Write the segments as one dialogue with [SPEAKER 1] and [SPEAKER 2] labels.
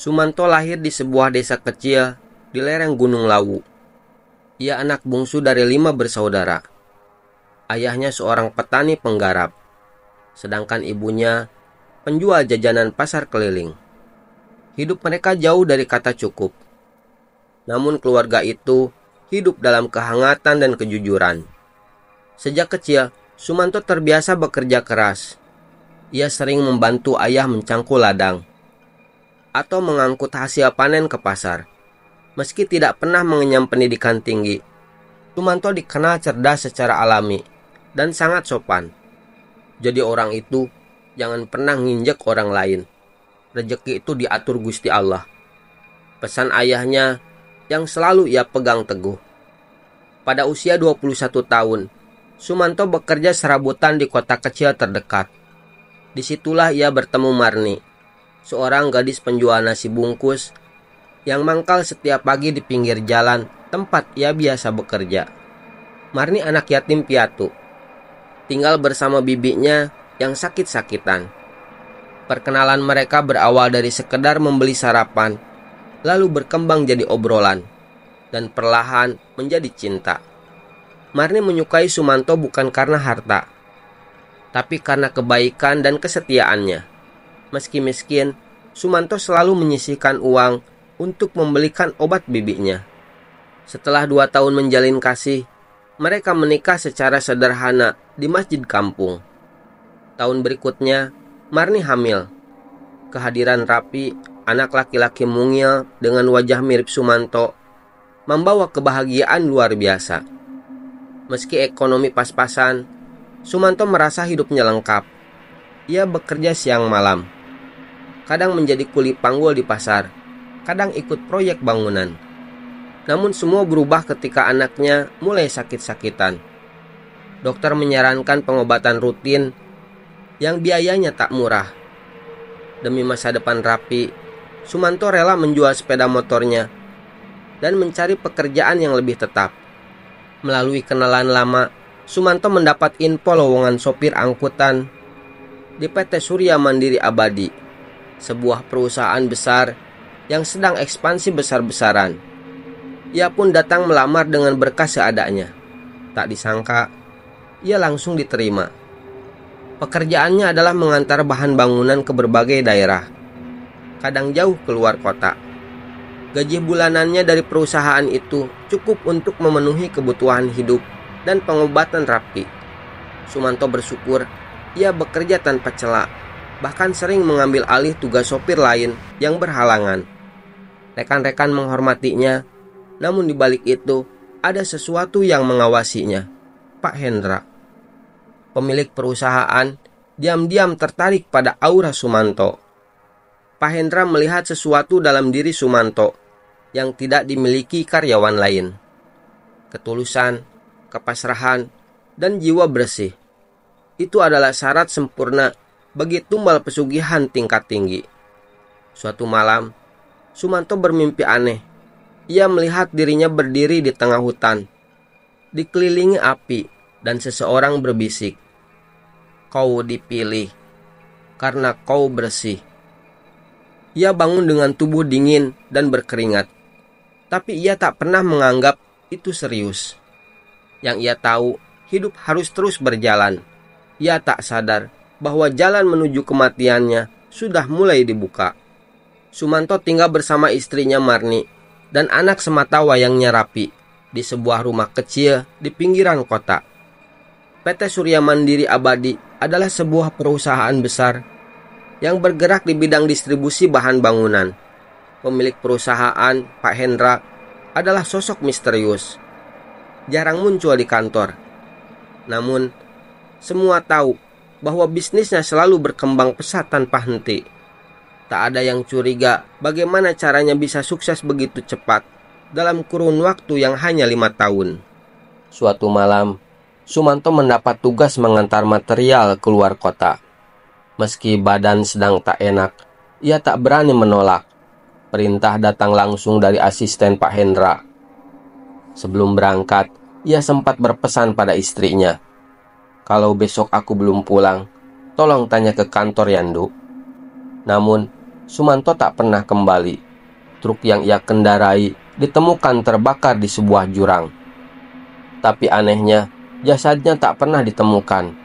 [SPEAKER 1] Sumanto lahir di sebuah desa kecil di lereng Gunung Lawu. Ia anak bungsu dari 5 bersaudara. Ayahnya seorang petani penggarap, sedangkan ibunya penjual jajanan pasar keliling. Hidup mereka jauh dari kata cukup. Namun keluarga itu hidup dalam kehangatan dan kejujuran. Sejak kecil, Sumanto terbiasa bekerja keras. Ia sering membantu ayah mencangkul ladang atau mengangkut hasil panen ke pasar. Meski tidak pernah mengenyam pendidikan tinggi, Sumanto dikenal cerdas secara alami dan sangat sopan. Jadi orang itu jangan pernah nginjek orang lain. Rezeki itu diatur Gusti Allah. Pesan ayahnya yang selalu ia pegang teguh. Pada usia 21 tahun, Sumanto bekerja serabutan di kota kecil terdekat. Disitulah ia bertemu Marni, seorang gadis penjual nasi bungkus yang mangkal setiap pagi di pinggir jalan tempat ia biasa bekerja. Marni anak yatim piatu, tinggal bersama bibinya yang sakit-sakitan. Perkenalan mereka berawal dari sekedar membeli sarapan, lalu berkembang jadi obrolan, dan perlahan menjadi cinta. Marni menyukai Sumanto bukan karena harta, tapi karena kebaikan dan kesetiaannya. Meski miskin, Sumanto selalu menyisihkan uang untuk membelikan obat bibinya. Setelah 2 tahun menjalin kasih, mereka menikah secara sederhana di masjid kampung. Tahun berikutnya, Marni hamil. Kehadiran Rapi, anak laki-laki mungil dengan wajah mirip Sumanto, membawa kebahagiaan luar biasa. Meski ekonomi pas-pasan, Sumanto merasa hidupnya lengkap. Ia bekerja siang malam. Kadang menjadi kuli panggul di pasar, kadang ikut proyek bangunan. Namun semua berubah ketika anaknya mulai sakit-sakitan. Dokter menyarankan pengobatan rutin yang biayanya tak murah. Demi masa depan Rapi, Sumanto rela menjual sepeda motornya dan mencari pekerjaan yang lebih tetap. Melalui kenalan lama, Sumanto mendapat info lowongan sopir angkutan di PT Surya Mandiri Abadi, sebuah perusahaan besar yang sedang ekspansi besar-besaran. Ia pun datang melamar dengan berkas seadanya. Tak disangka, ia langsung diterima. Pekerjaannya adalah mengantar bahan bangunan ke berbagai daerah, kadang jauh keluar kota. Gaji bulanannya dari perusahaan itu cukup untuk memenuhi kebutuhan hidup dan pengobatan Rapi. Sumanto bersyukur ia bekerja tanpa celah, bahkan sering mengambil alih tugas sopir lain yang berhalangan. Rekan-rekan menghormatinya, namun di balik itu ada sesuatu yang mengawasinya. Pak Hendra, pemilik perusahaan, diam-diam tertarik pada aura Sumanto. Pak Hendra melihat sesuatu dalam diri Sumanto yang tidak dimiliki karyawan lain. Ketulusan, kepasrahan, dan jiwa bersih. Itu adalah syarat sempurna bagi tumbal pesugihan tingkat tinggi. Suatu malam, Sumanto bermimpi aneh. Ia melihat dirinya berdiri di tengah hutan, dikelilingi api, dan seseorang berbisik, "Kau dipilih karena kau bersih." Ia bangun dengan tubuh dingin dan berkeringat, tapi ia tak pernah menganggap itu serius. Yang ia tahu, hidup harus terus berjalan. Ia tak sadar bahwa jalan menuju kematiannya sudah mulai dibuka. Sumanto tinggal bersama istrinya Marni dan anak semata wayangnya Rapi di sebuah rumah kecil di pinggiran kota. PT Surya Mandiri Abadi adalah sebuah perusahaan besar yang bergerak di bidang distribusi bahan bangunan. Pemilik perusahaan, Pak Hendra, adalah sosok misterius. Jarang muncul di kantor. Namun, semua tahu bahwa bisnisnya selalu berkembang pesat tanpa henti. Tak ada yang curiga bagaimana caranya bisa sukses begitu cepat dalam kurun waktu yang hanya 5 tahun. Suatu malam, Sumanto mendapat tugas mengantar material keluar kota. Meski badan sedang tak enak, ia tak berani menolak. Perintah datang langsung dari asisten Pak Hendra. Sebelum berangkat, ia sempat berpesan pada istrinya, "Kalau besok aku belum pulang, tolong tanya ke kantor Yandu." Namun, Sumanto tak pernah kembali. Truk yang ia kendarai ditemukan terbakar di sebuah jurang. Tapi anehnya, jasadnya tak pernah ditemukan.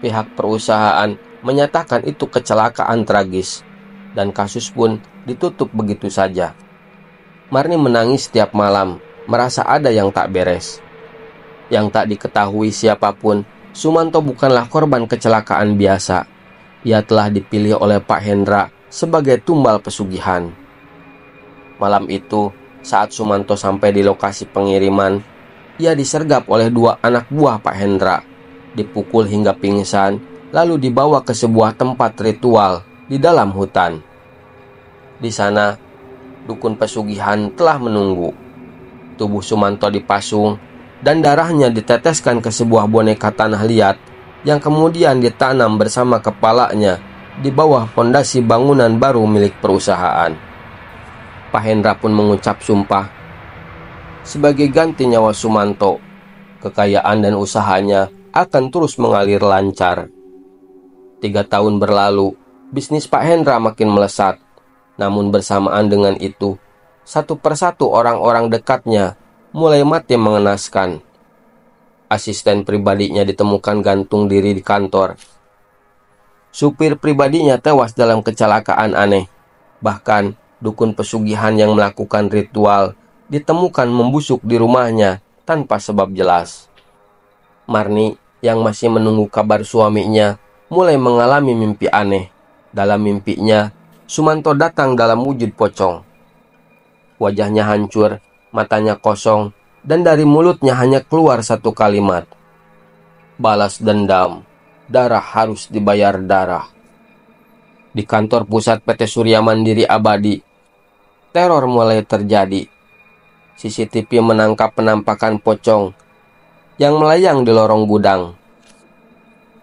[SPEAKER 1] Pihak perusahaan menyatakan itu kecelakaan tragis, dan kasus pun ditutup begitu saja. Marni menangis setiap malam, merasa ada yang tak beres. Yang tak diketahui siapapun, Sumanto bukanlah korban kecelakaan biasa. Ia telah dipilih oleh Pak Hendra sebagai tumbal pesugihan. Malam itu, saat Sumanto sampai di lokasi pengiriman, ia disergap oleh 2 anak buah Pak Hendra, dipukul hingga pingsan, lalu dibawa ke sebuah tempat ritual di dalam hutan. Di sana, dukun pesugihan telah menunggu. Tubuh Sumanto dipasung dan darahnya diteteskan ke sebuah boneka tanah liat yang kemudian ditanam bersama kepalanya di bawah fondasi bangunan baru milik perusahaan. Pak Hendra pun mengucap sumpah. Sebagai ganti nyawa Sumanto, kekayaan dan usahanya akan terus mengalir lancar. 3 tahun berlalu, bisnis Pak Hendra makin melesat. Namun bersamaan dengan itu, satu persatu orang-orang dekatnya mulai mati mengenaskan. Asisten pribadinya ditemukan gantung diri di kantor. Supir pribadinya tewas dalam kecelakaan aneh. Bahkan, dukun pesugihan yang melakukan ritual ditemukan membusuk di rumahnya tanpa sebab jelas. Marni yang masih menunggu kabar suaminya mulai mengalami mimpi aneh. Dalam mimpinya, Sumanto datang dalam wujud pocong. Wajahnya hancur, matanya kosong, dan dari mulutnya hanya keluar satu kalimat. Balas dendam, darah harus dibayar darah. Di kantor pusat PT Surya Mandiri Abadi, teror mulai terjadi. CCTV menangkap penampakan pocong yang melayang di lorong gudang.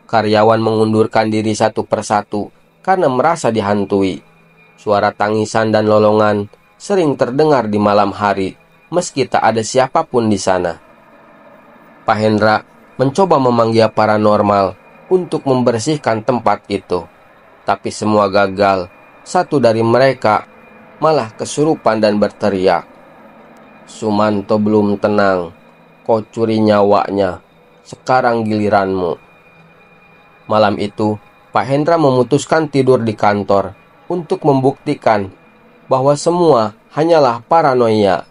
[SPEAKER 1] Karyawan mengundurkan diri satu persatu karena merasa dihantui. Suara tangisan dan lolongan sering terdengar di malam hari, meski tak ada siapapun di sana. Pak Hendra mencoba memanggil paranormal untuk membersihkan tempat itu, tapi semua gagal. Satu dari mereka malah kesurupan dan berteriak, "Sumanto belum tenang, kau curi nyawanya, sekarang giliranmu." Malam itu, Pak Hendra memutuskan tidur di kantor untuk membuktikan bahwa semua hanyalah paranoia.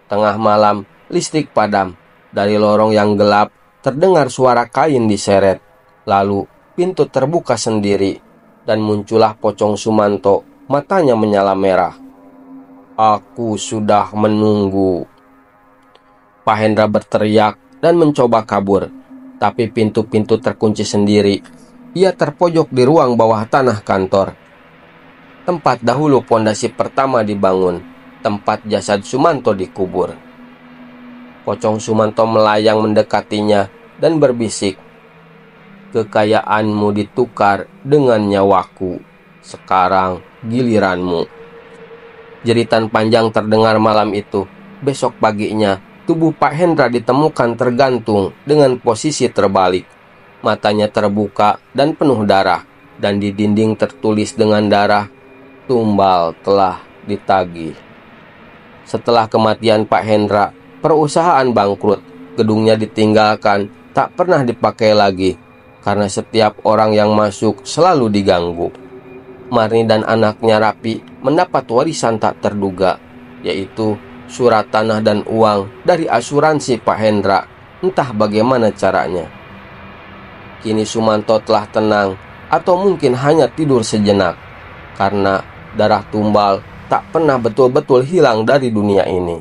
[SPEAKER 1] Tengah malam, listrik padam. Dari lorong yang gelap, terdengar suara kain diseret. Lalu, pintu terbuka sendiri, dan muncullah pocong Sumanto, matanya menyala merah. "Aku sudah menunggu." Pak Hendra berteriak dan mencoba kabur, tapi pintu-pintu terkunci sendiri. Ia terpojok di ruang bawah tanah kantor, tempat dahulu pondasi pertama dibangun, tempat jasad Sumanto dikubur. Pocong Sumanto melayang mendekatinya dan berbisik, "Kekayaanmu ditukar dengan nyawaku, sekarang giliranmu." Jeritan panjang terdengar malam itu. Besok paginya, tubuh Pak Hendra ditemukan tergantung dengan posisi terbalik. Matanya terbuka dan penuh darah, dan di dinding tertulis dengan darah, "Tumbal telah ditagih." Setelah kematian Pak Hendra, perusahaan bangkrut. Gedungnya ditinggalkan, tak pernah dipakai lagi, karena setiap orang yang masuk selalu diganggu. Marni dan anaknya Rapi mendapat warisan tak terduga, yaitu surat tanah dan uang dari asuransi Pak Hendra. Entah bagaimana caranya. Kini Sumanto telah tenang, atau mungkin hanya tidur sejenak, karena darah tumbal tak pernah betul-betul hilang dari dunia ini.